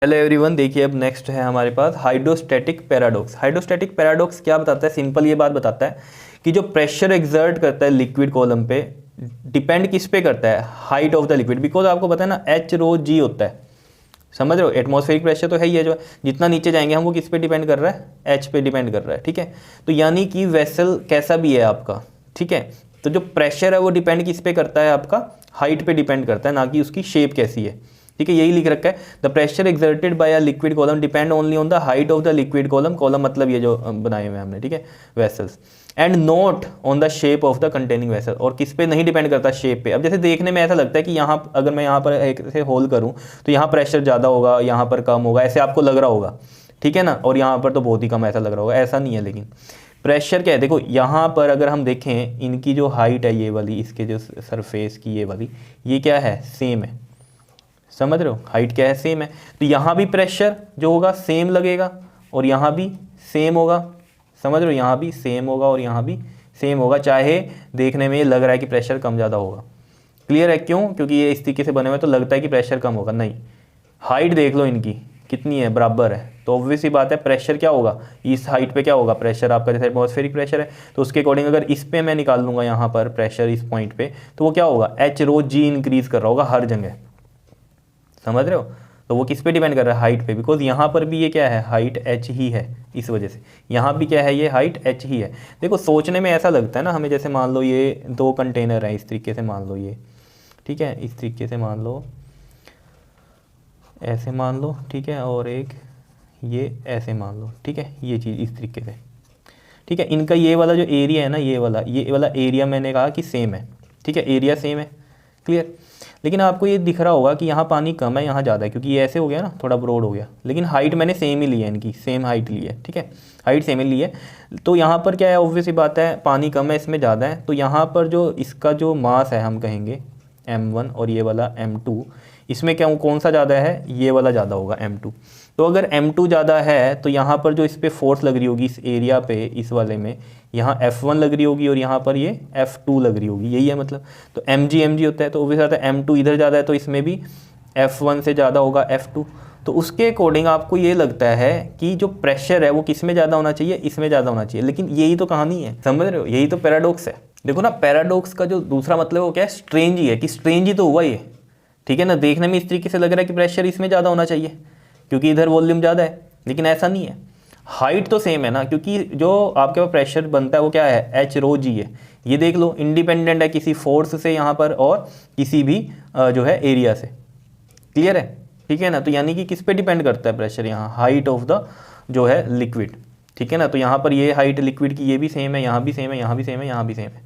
Hello everyone, देखिए अब next है हमारे पास हाइड्रोस्टैटिक पैराडॉक्स। हाइड्रोस्टैटिक पैराडॉक्स क्या बताता है? सिंपल ये बात बताता है कि जो प्रेशर एक्सर्ट करता है लिक्विड कॉलम पे, डिपेंड किस पे करता है? Height of the liquid. Because आपको पता है ना, एच रो जी होता है, समझ रहे हो? एटमॉस्फेरिक प्रेशर तो है ही है, जो जितना नीचे जाएंगे हम वो किस पे डिपेंड कर रहा है? एच पे डिपेंड कर रहा है, ठीक है। तो यानी कि वेसल कैसा भी है आपका, ठीक है, तो जो प्रेशर है वो डिपेंड किस पे करता है? आपका हाइट पे डिपेंड करता है, ना कि उसकी शेप कैसी है, ठीक है। यही लिख रखा है, the pressure exerted by a liquid column depend only on the height of the liquid column. Column मतलब ये जो बनाए हुए हमने, ठीक है, vessels, and not on the shape of the containing vessel. और किस पे नहीं डिपेंड करता? शेप पे। अब जैसे देखने में ऐसा लगता है कि यहाँ अगर मैं यहाँ पर एक से होल करूँ तो यहाँ प्रेशर ज़्यादा होगा, यहाँ पर कम होगा, ऐसे आपको लग रहा होगा, ठीक है ना, और यहाँ पर तो बहुत ही कम ऐसा लग रहा होगा। ऐसा नहीं है, लेकिन प्रेशर क्या है, देखो यहाँ पर अगर हम देखें, इनकी जो हाइट है ये वाली, इसके जो सरफेस की ये वाली, ये क्या है? सेम है, समझ रहे हो? हाइट क्या है? सेम है। तो यहाँ भी प्रेशर जो होगा सेम लगेगा और यहाँ भी सेम होगा, समझ रहे हो? यहाँ भी सेम होगा और यहाँ भी सेम होगा, चाहे देखने में ये लग रहा है कि प्रेशर कम ज़्यादा होगा। क्लियर है? क्यों? क्योंकि ये इस तरीके से बने हुए तो लगता है कि प्रेशर कम होगा, नहीं। हाइट देख लो इनकी कितनी है, बराबर है, तो ऑब्वियस ही बात है प्रेशर क्या होगा? इस हाइट पे क्या होगा प्रेशर आपका? जैसे एटमॉस्फेरिक प्रेशर है तो उसके अकॉर्डिंग अगर इस पे मैं निकाल लूँगा यहाँ पर प्रेशर इस पॉइंट पे, तो वो क्या होगा? एच रो जी इंक्रीज कर रहा होगा हर जगह, समझ रहे हो? तो वो किस पे डिपेंड कर रहा है? हाइट पे। बिकॉज यहाँ पर भी ये क्या है? हाइट एच ही है, इस वजह से यहाँ भी क्या है? ये हाइट एच ही है। देखो सोचने में ऐसा लगता है ना हमें, जैसे मान लो ये दो कंटेनर हैं, इस तरीके से मान लो ये, ठीक है, इस तरीके से मान लो, ऐसे मान लो, ठीक है, और एक ये ऐसे मान लो, ठीक है, ये चीज़ इस तरीके से, ठीक है। इनका ये वाला जो एरिया है ना, ये वाला एरिया मैंने कहा कि सेम है, ठीक है, एरिया सेम है, क्लियर। लेकिन आपको ये दिख रहा होगा कि यहाँ पानी कम है, यहाँ ज़्यादा है, क्योंकि ये ऐसे हो गया ना, थोड़ा ब्रॉड हो गया, लेकिन हाइट मैंने सेम ही ली है, इनकी सेम हाइट ली है, ठीक है, हाइट सेम ही ली है। तो यहाँ पर क्या है? ऑब्वियस ही बात है, पानी कम है, इसमें ज़्यादा है, तो यहाँ पर जो इसका जो मास है हम कहेंगे m1 और ये वाला m2, इसमें क्या कौन सा ज़्यादा है? ये वाला ज़्यादा होगा, m2। तो अगर m2 ज़्यादा है तो यहाँ पर जो इस पर फोर्स लग रही होगी इस एरिया पे, इस वाले में, यहाँ F1 लग रही होगी और यहाँ पर ये F2 लग रही होगी, यही है मतलब। तो mg होता है, तो ऑब्वियस आता है m2 इधर ज़्यादा है तो इसमें भी F1 से ज़्यादा होगा F2। तो उसके अकॉर्डिंग आपको ये लगता है कि जो प्रेशर है वो किस में ज़्यादा होना चाहिए? इसमें ज़्यादा होना चाहिए। लेकिन यही तो कहानी है, समझ रहे हो? यही तो पैराडॉक्स है। देखो ना, पैराडॉक्स का जो दूसरा मतलब वो क्या है? स्ट्रेंज ही है, कि स्ट्रेंज ही तो हुआ ये, ठीक है ना। देखने में इस तरीके से लग रहा है कि प्रेशर इसमें ज़्यादा होना चाहिए क्योंकि इधर वॉल्यूम ज़्यादा है, लेकिन ऐसा नहीं है। हाइट तो सेम है ना, क्योंकि जो आपके पास प्रेशर बनता है वो क्या है? एच रो जी है। ये देख लो, इंडिपेंडेंट है किसी फोर्स से यहाँ पर और किसी भी जो है एरिया से। क्लियर है? ठीक है ना। तो यानी कि किस पे डिपेंड करता है प्रेशर? यहाँ हाइट ऑफ द जो है लिक्विड, ठीक है ना। तो यहाँ पर ये हाइट लिक्विड की ये भी सेम है, यहाँ भी सेम है, यहाँ भी सेम है, यहाँ भी सेम है।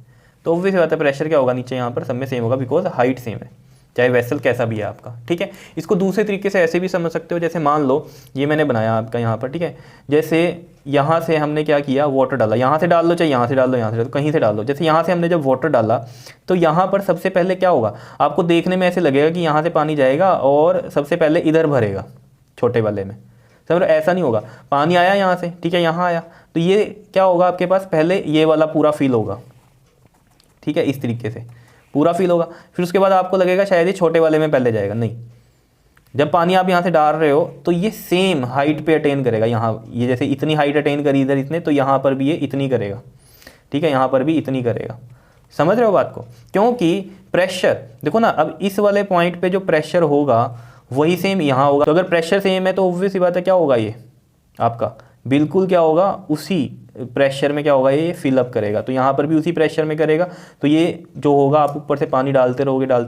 तो ऑब्वियस बात है प्रेशर क्या होगा नीचे यहाँ पर सब में सेम होगा, बिकॉज हाइट सेम है, चाहे वेसल कैसा भी है आपका, ठीक है। इसको दूसरे तरीके से ऐसे भी समझ सकते हो, जैसे मान लो ये मैंने बनाया आपका यहाँ पर, ठीक है। जैसे यहाँ से हमने क्या किया? वाटर डाला, यहाँ से डाल लो, चाहे यहाँ से डाल लो, यहाँ से डाल लो, कहीं से डाल लो। जैसे यहाँ से हमने जब वाटर डाला तो यहाँ पर सबसे पहले क्या होगा? आपको देखने में ऐसे लगेगा कि यहाँ से पानी जाएगा और सबसे पहले इधर भरेगा, छोटे वाले में, समझ। ऐसा नहीं होगा, पानी आया यहाँ से, ठीक है, यहाँ आया, तो ये क्या होगा आपके पास? पहले ये वाला पूरा फिल होगा, ठीक है, इस तरीके से पूरा फिल होगा। फिर उसके बाद आपको लगेगा शायद ये छोटे वाले में पहले जाएगा, नहीं। जब पानी आप यहाँ से डाल रहे हो तो ये सेम हाइट पे अटेन करेगा। यहाँ ये जैसे इतनी हाइट अटेन करी इधर इतने, तो यहाँ पर भी ये इतनी करेगा, ठीक है, यहाँ पर भी इतनी करेगा। समझ रहे हो बात को? क्योंकि प्रेशर देखो ना, अब इस वाले पॉइंट पे जो प्रेशर होगा वही सेम यहाँ होगा। तो अगर प्रेशर सेम है तो ऑब्वियस सी बात है क्या होगा? ये आपका बिल्कुल क्या होगा? उसी प्रेशर में क्या होगा? ये फिलअप करेगा। तो यहाँ पर भी उसी प्रेशर में करेगा, तो ये जो होगा आप ऊपर से पानी डालते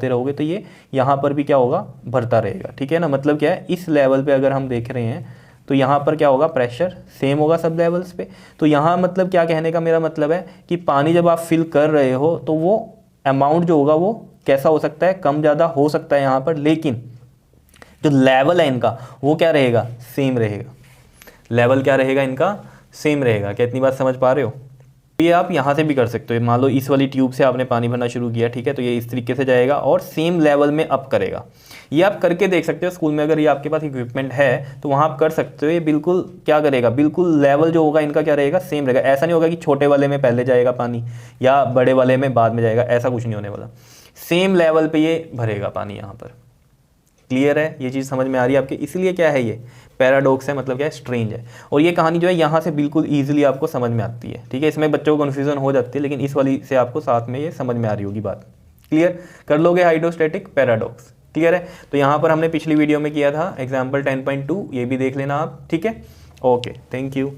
रहोगे तो ये यहाँ पर भी क्या होगा? भरता रहेगा, ठीक है ना। मतलब क्या है, इस लेवल पे अगर हम देख रहे हैं तो यहाँ पर क्या होगा? प्रेशर सेम होगा सब लेवल्स पे। तो यहाँ मतलब क्या कहने का मेरा मतलब है कि पानी जब आप फिल कर रहे हो तो वो अमाउंट जो होगा वो कैसा हो सकता है? कम ज़्यादा हो सकता है यहाँ पर, लेकिन जो लेवल है इनका वो क्या रहेगा? सेम रहेगा। लेवल क्या रहेगा इनका? सेम रहेगा। क्या इतनी बात समझ पा रहे हो? ये आप यहाँ से भी कर सकते हो। मान लो इस वाली ट्यूब से आपने पानी भरना शुरू किया, ठीक है, तो ये इस तरीके से जाएगा और सेम लेवल में अप करेगा। ये आप करके देख सकते हो स्कूल में, अगर ये आपके पास इक्विपमेंट है तो वहाँ आप कर सकते हो। ये बिल्कुल क्या करेगा? बिल्कुल लेवल जो होगा इनका क्या रहेगा? सेम रहेगा। ऐसा नहीं होगा कि छोटे वाले में पहले जाएगा पानी या बड़े वाले में बाद में जाएगा, ऐसा कुछ नहीं होने वाला। सेम लेवल पर ये भरेगा पानी यहाँ पर। क्लियर है, ये चीज़ समझ में आ रही है आपके? इसलिए क्या है ये पैराडॉक्स है, मतलब क्या है, स्ट्रेंज है। और ये कहानी जो है यहाँ से बिल्कुल ईजिली आपको समझ में आती है, ठीक है। इसमें बच्चों को कन्फ्यूजन हो जाती है, लेकिन इस वाली से आपको साथ में ये समझ में आ रही होगी बात। क्लियर कर लोगे हाइड्रोस्टैटिक पैराडॉक्स, क्लियर है। तो यहाँ पर हमने पिछली वीडियो में किया था एग्जाम्पल 10.2, ये भी देख लेना आप, ठीक है। Okay, thank you.